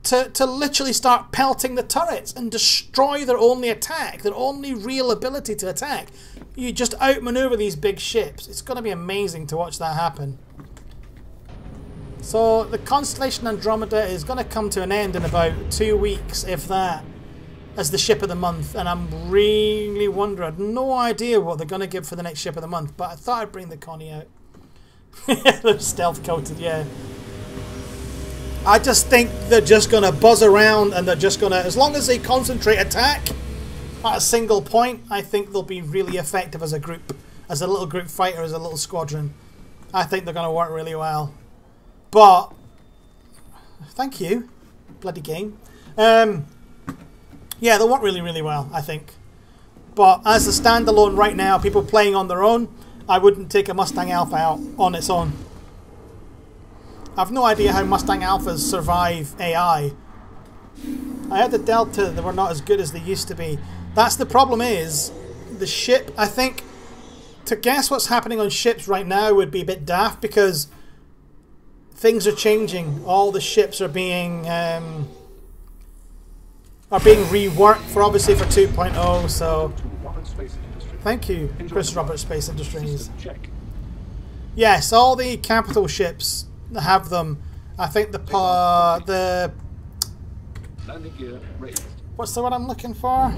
to literally start pelting the turrets and destroy their only attack, their only real ability to attack. You just outmaneuver these big ships. It's going to be amazing to watch that happen. So the Constellation Andromeda is going to come to an end in about 2 weeks, if that, as the ship of the month. And I'm really wondering, I have no idea what they're going to give for the next ship of the month, but I thought I'd bring the Connie out. They're stealth coated, yeah. I just think they're just going to buzz around and they're just going to, as long as they concentrate attack at a single point, I think they'll be really effective as a group, as a little group fighter, as a little squadron. I think they're going to work really well. But, thank you, bloody game. Yeah, they'll work really, really well, I think. But as a standalone right now, people playing on their own, I wouldn't take a Mustang Alpha out on its own. I've no idea how Mustang Alphas survive AI. I had the Delta, they were not as good as they used to be. That's the problem is, the ship, I think, to guess what's happening on ships right now would be a bit daft because things are changing. All the ships are being reworked for obviously for 2.0, so thank you, Chris Roberts Space Industries. Yes, all the capital ships have them. I think the what's the word I'm looking for?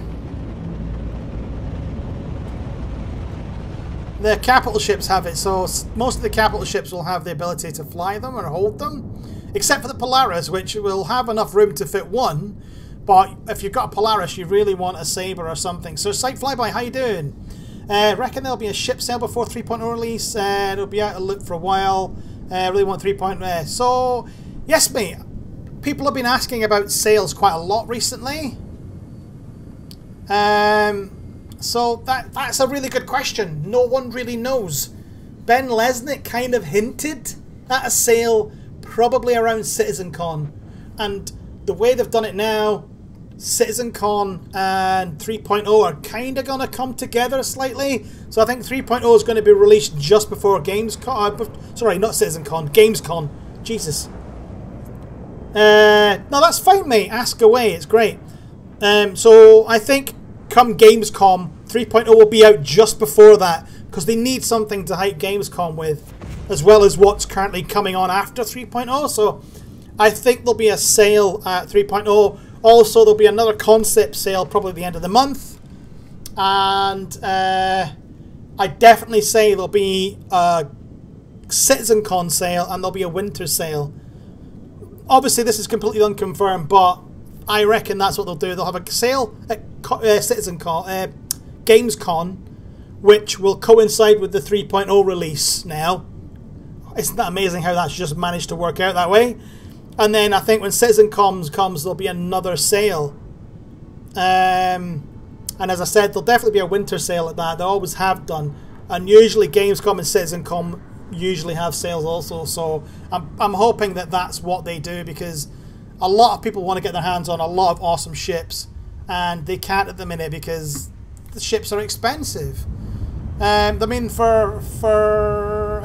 The capital ships have it, so most of the capital ships will have the ability to fly them or hold them, except for the Polaris, which will have enough room to fit one. But if you've got a Polaris, you really want a Sabre or something. So Sight Flyby, how you doing? Reckon there'll be a ship sale before 3.0 release. It'll be out of loop for a while. Really want 3.0. So, yes, mate. People have been asking about sales quite a lot recently. So that's a really good question. No one really knows. Ben Lesnick kind of hinted at a sale probably around CitizenCon. And the way they've done it now, CitizenCon and 3.0 are kind of going to come together slightly. So I think 3.0 is going to be released just before Gamescom. Sorry, not CitizenCon, Gamescom. Jesus. No, that's fine, mate. Ask away. It's great. So I think come Gamescom, 3.0 will be out just before that because they need something to hype Gamescom with, as well as what's currently coming on after 3.0. So I think there'll be a sale at 3.0. Also, there'll be another concept sale probably at the end of the month. And I definitely say there'll be a CitizenCon sale and there'll be a winter sale. Obviously, this is completely unconfirmed, but I reckon that's what they'll do. They'll have a sale at CitizenCon, Gamescom, which will coincide with the 3.0 release now. Isn't that amazing how that's just managed to work out that way? And then I think when CitizenCon comes, there'll be another sale. And as I said, there'll definitely be a winter sale at that. They always have done. And usually Gamescom and CitizenCon usually have sales also. So I'm hoping that that's what they do, because a lot of people want to get their hands on a lot of awesome ships. And they can't at the minute because the ships are expensive. I mean, so for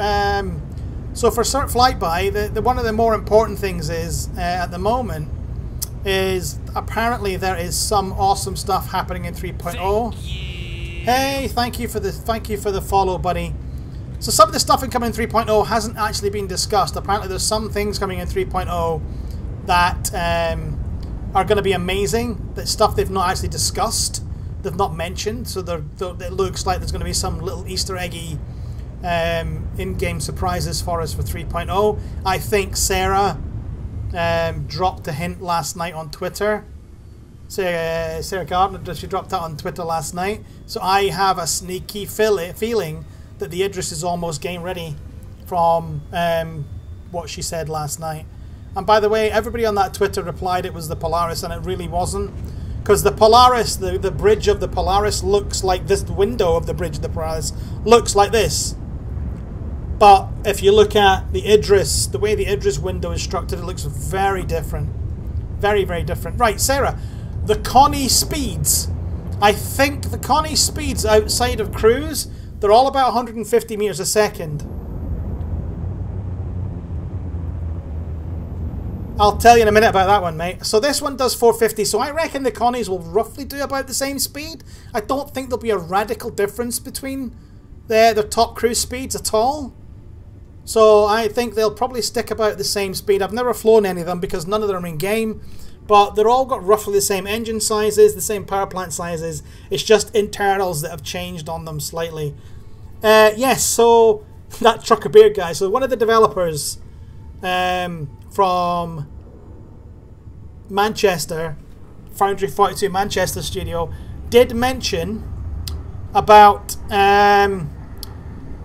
cert flyby, the one of the more important things is at the moment is apparently there is some awesome stuff happening in 3.0. Hey, thank you for the follow, buddy. So some of the stuff coming in 3.0 hasn't actually been discussed. Apparently, there's some things coming in 3.0 that are going to be amazing. That stuff they've not actually discussed, they've not mentioned. So it looks like there's going to be some little Easter eggy in-game surprises for us for 3.0. I think Sarah dropped a hint last night on Twitter. Sarah Gardner, she dropped that on Twitter last night. So I have a sneaky feeling that the Idris is almost game ready from what she said last night. And by the way, everybody on that Twitter replied it was the Polaris, and it really wasn't. Because the Polaris, the bridge of the Polaris looks like this. The window of the bridge of the Polaris looks like this. But if you look at the Idris, the way the Idris window is structured, it looks very different. Very, very different. Right, Sarah, the Connie speeds. I think the Connie speeds outside of cruise, they're all about 150 meters a second. I'll tell you in a minute about that one, mate. So this one does 450, so I reckon the Connies will roughly do about the same speed. I don't think there'll be a radical difference between the top cruise speeds at all. So I think they'll probably stick about the same speed. I've never flown any of them because none of them are in game, but they're all got roughly the same engine sizes, the same power plant sizes. It's just internals that have changed on them slightly. Yes, so that Trucker Beard guy. So one of the developers from Manchester, Foundry 42 Manchester studio, did mention about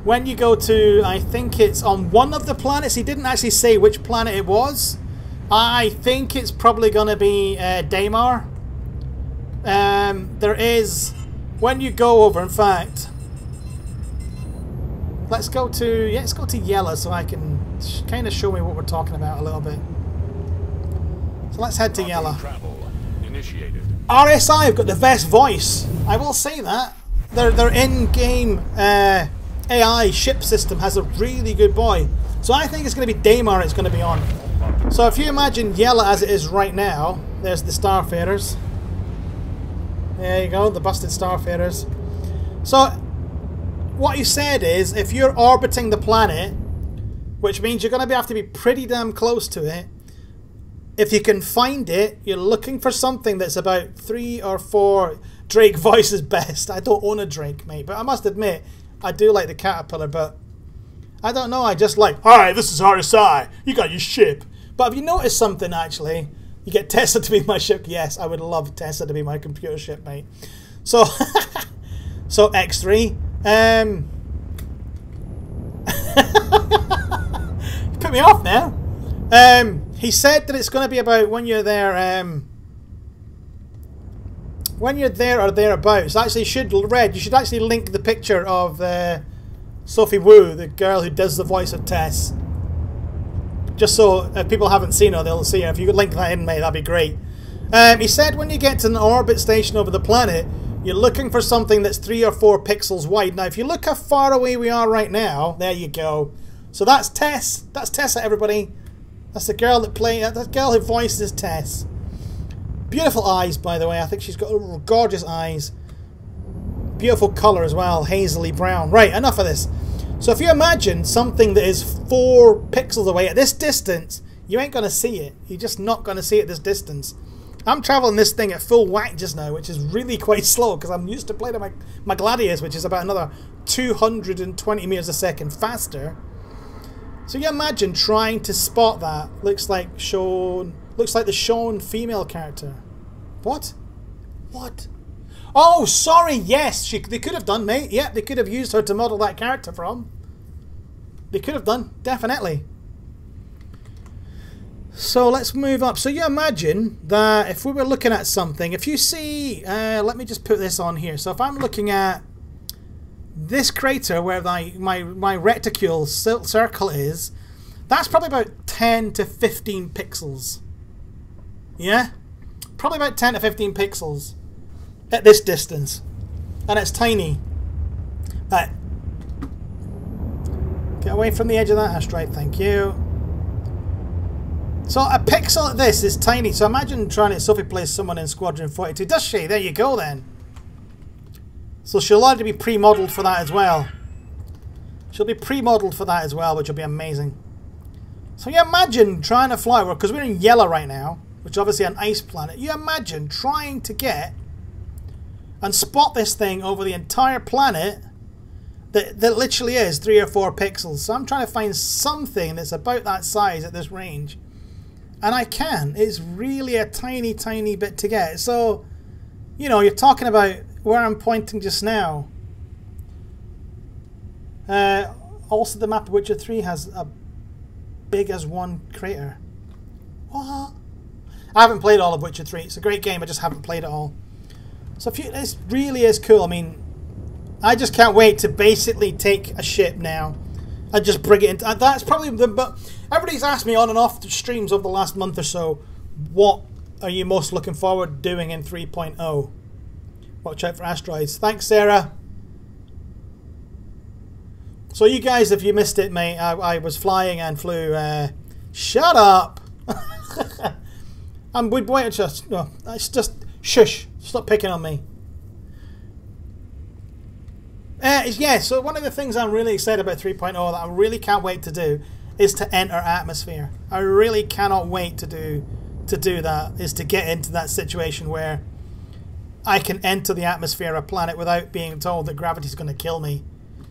when you go to, I think it's on one of the planets. He didn't actually say which planet it was. I think it's probably going to be Daymar. There is, when you go over, in fact, let's go to Yella so I can kind of show me what we're talking about a little bit. So let's head to Yella. RSI have got the best voice. I will say that. Their in-game AI ship system has a really good voice. So I think it's going to be Daymar it's going to be on. So if you imagine Yella as it is right now, there's the Starfarers. There you go, the busted Starfarers. So what he said is, if you're orbiting the planet, which means you're going to have to be pretty damn close to it, if you can find it, you're looking for something that's about 3 or 4 Drake voices best. I don't own a Drake, mate, but I must admit, I do like the Caterpillar, but I don't know, I just like, hi, this is RSI, you got your ship. But have you noticed something, actually? You get Tessa to be my ship? Yes, I would love Tessa to be my computer ship, mate. So, so X3. You put me off now. He said that it's going to be about when you're there, or thereabouts. Actually, you should actually link the picture of Sophie Wu, the girl who does the voice of Tess. Just so if people haven't seen her, they'll see her. If you could link that in, mate, that'd be great. He said when you get to an orbit station over the planet, you're looking for something that's 3 or 4 pixels wide. Now, if you look how far away we are right now, there you go. So that's Tess. That's Tessa, everybody. That's the girl that that girl who voices Tess. Beautiful eyes, by the way. I think she's got gorgeous eyes. Beautiful colour as well, hazily brown. Right, enough of this. So if you imagine something that is 4 pixels away at this distance, you ain't going to see it. You're just not going to see it at this distance. I'm travelling this thing at full whack just now, which is really quite slow because I'm used to playing my Gladius, which is about another 220 meters a second faster. So you imagine trying to spot that. Looks like the Sean female character. What? What? Oh, sorry, yes, they could have done, mate. Yeah, they could have used her to model that character from. They could have done, definitely. So let's move up. So you imagine that if we were looking at something, if you see, let me just put this on here. So if I'm looking at this crater where my reticule circle is, that's probably about 10 to 15 pixels. Yeah? Probably about 10 to 15 pixels at this distance. And it's tiny. Right. Get away from the edge of that asteroid, thank you. So a pixel at this is tiny, so imagine trying to Sophie plays someone in Squadron 42. Does she? There you go then. So she'll already be pre-modelled for that as well. She'll be pre-modelled for that as well, which will be amazing. So you imagine trying to fly, because we're in yellow right now, which is obviously an ice planet. You imagine trying to get and spot this thing over the entire planet that literally is 3 or 4 pixels. So I'm trying to find something that's about that size at this range. And I can. It's really a tiny, tiny bit to get. So, you know, you're talking about where I'm pointing just now. Also, the map of Witcher 3 has a big as one crater. What? I haven't played all of Witcher 3. It's a great game. I just haven't played it all. So this really is cool. I mean, I just can't wait to basically take a ship now and just bring it into... That's probably the... But everybody's asked me on and off the streams over the last month or so, what are you most looking forward to doing in 3.0? Watch out for asteroids. Thanks, Sarah. So you guys, if you missed it, mate, I was flying and flew... shut up! And we'd wait just... No, it's just... Shush! Stop picking on me. Yeah, so one of the things I'm really excited about 3.0 that I really can't wait to do is to enter atmosphere. I really cannot wait to do that, is to get into that situation where I can enter the atmosphere of a planet without being told that gravity's going to kill me.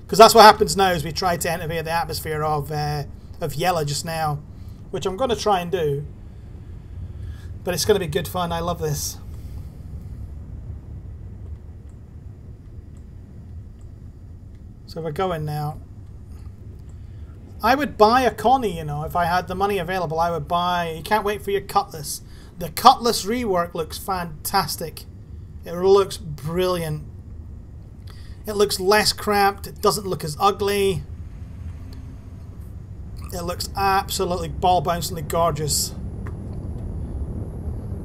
Because that's what happens now, is we try to enter the atmosphere of Yellow just now, which I'm going to try and do. But it's going to be good fun. I love this. So we're going now. I would buy a Connie, you know, if I had the money available. I would buy... You can't wait for your Cutlass. The Cutlass rework looks fantastic. It looks brilliant. It looks less cramped. It doesn't look as ugly. It looks absolutely ball-bouncingly gorgeous.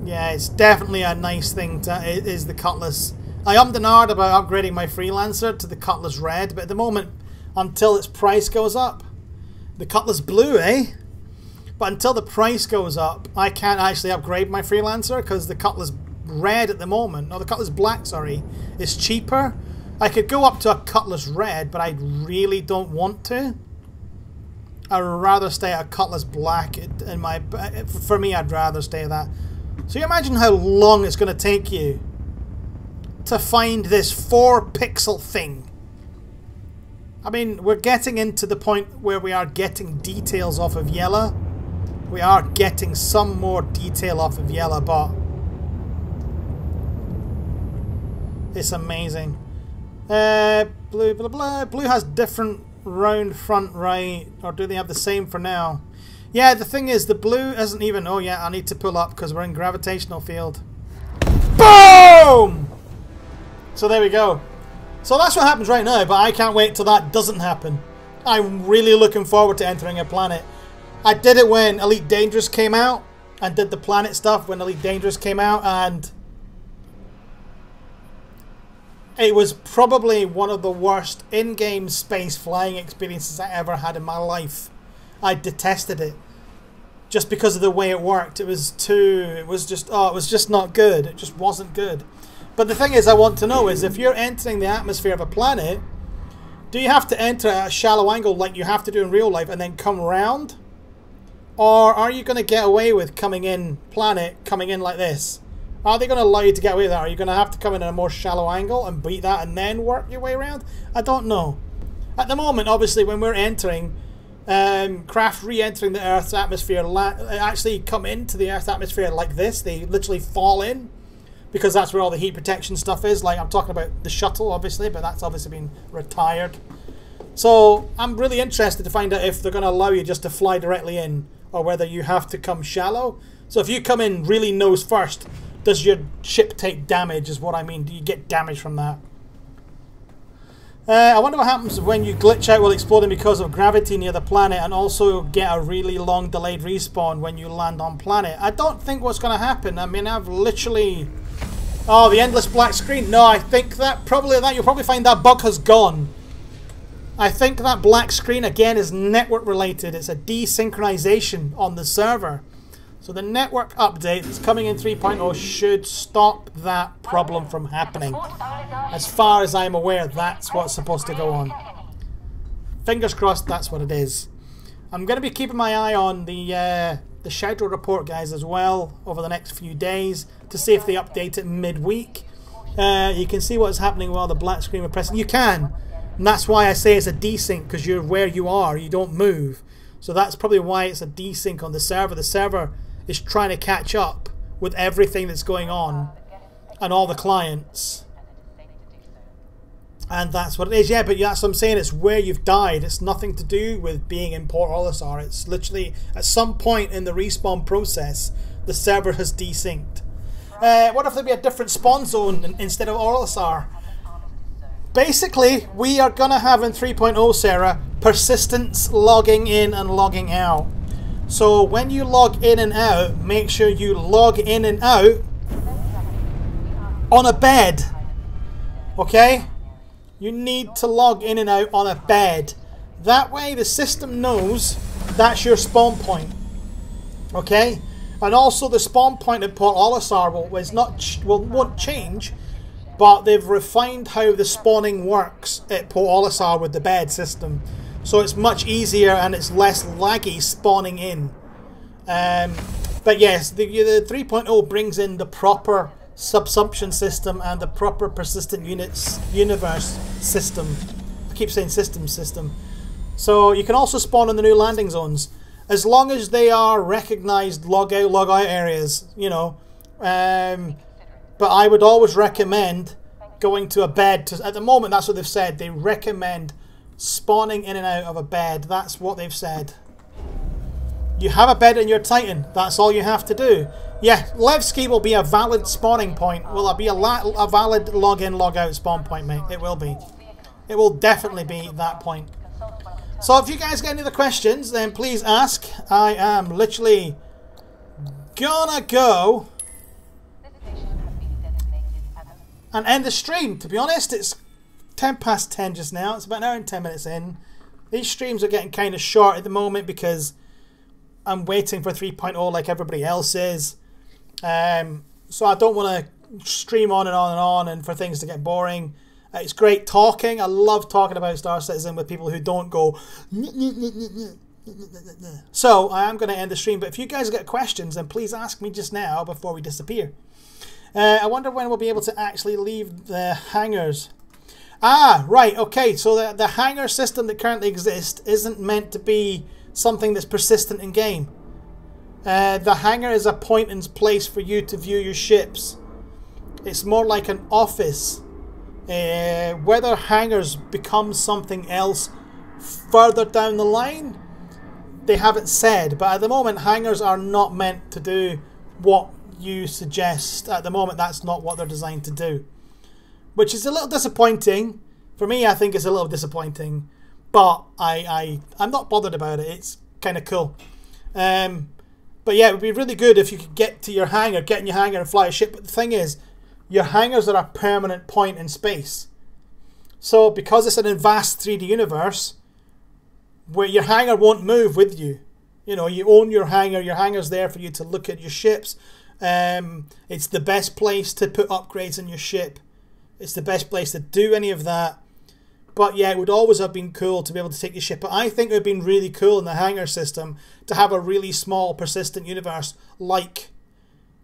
Yeah, it's definitely a nice thing to... It is the Cutlass. I ummed and ahed about upgrading my Freelancer to the Cutlass Red, but at the moment, until its price goes up, the Cutlass Blue, eh? But until the price goes up, I can't actually upgrade my Freelancer because the Cutlass Red at the moment, no, the Cutlass Black, sorry, is cheaper. I could go up to a Cutlass Red, but I really don't want to. I'd rather stay at a Cutlass Black. For me, I'd rather stay at that. So you imagine how long it's going to take you to find this 4-pixel thing. I mean, we're getting into the point where we are getting details off of Yellow. We are getting some more detail off of Yellow, but it's amazing. Blue, blah, blah. Blue has different round front right, or do they have the same for now? Yeah, the thing is, the blue isn't even... Oh yeah, I need to pull up because we're in gravitational field. Boom! So there we go. So that's what happens right now, but I can't wait till that doesn't happen. I'm really looking forward to entering a planet. I did it when Elite Dangerous came out, and did the planet stuff when Elite Dangerous came out, and it was probably one of the worst in-game space flying experiences I ever had in my life. I detested it. Just because of the way it worked. It was just not good. It just wasn't good. But the thing is, I want to know is, if you're entering the atmosphere of a planet, do you have to enter at a shallow angle like you have to do in real life and then come around? Or are you going to get away with coming in like this? Are they going to allow you to get away with that? Are you going to have to come in at a more shallow angle and beat that and then work your way around? I don't know. At the moment, obviously, when we're entering, craft re-entering the Earth's atmosphere actually come into the Earth's atmosphere like this. They literally fall in, because that's where all the heat protection stuff is. Like, I'm talking about the shuttle, obviously, but that's obviously been retired. So I'm really interested to find out if they're going to allow you just to fly directly in, or whether you have to come shallow. So if you come in really nose first, does your ship take damage, is what I mean. Do you get damage from that? I wonder what happens when you glitch out while exploding because of gravity near the planet, and also get a really long delayed respawn when you land on planet. I don't think what's going to happen. I mean, I've literally Oh, the endless black screen. No, I think that you'll probably find that bug has gone. I think that black screen again is network related. It's a desynchronization on the server. So the network update that's coming in 3.0 should stop that problem from happening. As far as I'm aware, that's what's supposed to go on. Fingers crossed that's what it is. I'm going to be keeping my eye on the Shadow report, guys, as well over the next few days to see if they update it midweek. You can see what's happening while the black screen we're pressing. You can. And that's why I say it's a desync, because you're where you are. You don't move. So that's probably why it's a desync on the server. The server is trying to catch up with everything that's going on and all the clients. And that's what it is. Yeah, but that's what I'm saying. It's where you've died. It's nothing to do with being in Port Olisar. It's literally at some point in the respawn process, the server has desynced. What if there be a different spawn zone instead of Olisar? Basically, we are going to have in 3.0, Sarah, persistence logging in and logging out. So when you log in and out, make sure you log in and out on a bed. Okay? You need to log in and out on a bed. That way the system knows that's your spawn point. Okay? And also the spawn point at Port Olisar won't change, but they've refined how the spawning works at Port Olisar with the bed system. So it's much easier and it's less laggy spawning in. But yes, the 3.0 brings in the proper subsumption system and the proper persistent universe system. I keep saying system. So you can also spawn in the new landing zones, as long as they are recognized log out areas, you know. But I would always recommend going to a bed. At the moment, that's what they've said. They recommend spawning in and out of a bed. That's what they've said. You have a bed in your Titan. That's all you have to do. Yeah, Levski will be a valid spawning point. Will it be a valid log-in, log-out spawn point, mate? It will be. It will definitely be that point. So if you guys get any other questions, then please ask. I am literally gonna go and end the stream. To be honest, it's 10 past 10 just now. It's about an hour and 10 minutes in. These streams are getting kind of short at the moment because I'm waiting for 3.0 like everybody else is. So I don't want to stream on and on and on and for things to get boring. It's great talking. I love talking about Star Citizen with people who don't go. So I am going to end the stream. But if you guys get questions, then please ask me just now before we disappear. I wonder when we'll be able to actually leave the hangars. Ah, right, okay. So the hangar system that currently exists isn't meant to be something that's persistent in game. The hangar is a point and place for you to view your ships. It's more like an office. Whether hangars become something else further down the line, they haven't said. But at the moment, hangars are not meant to do what you suggest. At the moment, that's not what they're designed to do, which is a little disappointing. For me, I think it's a little disappointing, but I'm not bothered about it. It's kind of cool. But yeah, it would be really good if you could get in your hangar and fly a ship. But the thing is, your hangars are a permanent point in space. So because it's an vast 3D universe, where your hangar won't move with you. You know, you own your hangar. Your hangar's there for you to look at your ships. It's the best place to put upgrades in your ship. It's the best place to do any of that. But yeah, it would always have been cool to be able to take your ship. But I think it would have been really cool in the hangar system to have a really small persistent universe like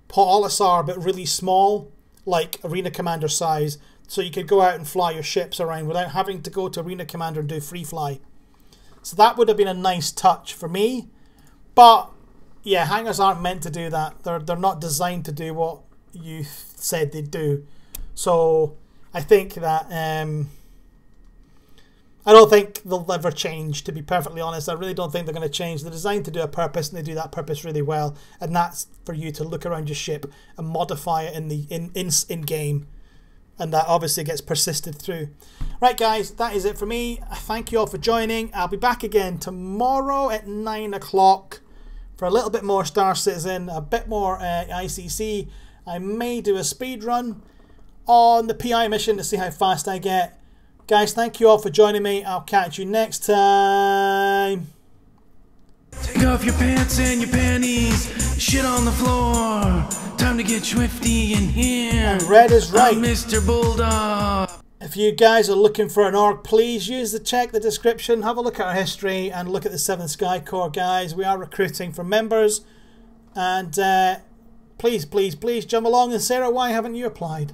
Port Olisar, but really small, like Arena Commander size. So you could go out and fly your ships around without having to go to Arena Commander and do free fly. So that would have been a nice touch for me. But yeah, hangars aren't meant to do that. They're not designed to do what you said they'd do. So I think that I don't think they'll ever change, to be perfectly honest. I really don't think they're going to change. They're designed to do a purpose, and they do that purpose really well. And that's for you to look around your ship and modify it in game. And that obviously gets persisted through. Right, guys, that is it for me. Thank you all for joining. I'll be back again tomorrow at 9 o'clock for a little bit more Star Citizen, a bit more ICC. I may do a speed run. on the PI mission to see how fast I get. Guys, thank you all for joining me. I'll catch you next time. Take off your pants and your panties. Shit on the floor. Time to get swifty in here. And red is right. I'm Mr. Bulldog. If you guys are looking for an org, please check the description. Have a look at our history and look at the 7th Sky Corps, guys. We are recruiting for members. And please, please, please jump along. And Sarah, why haven't you applied?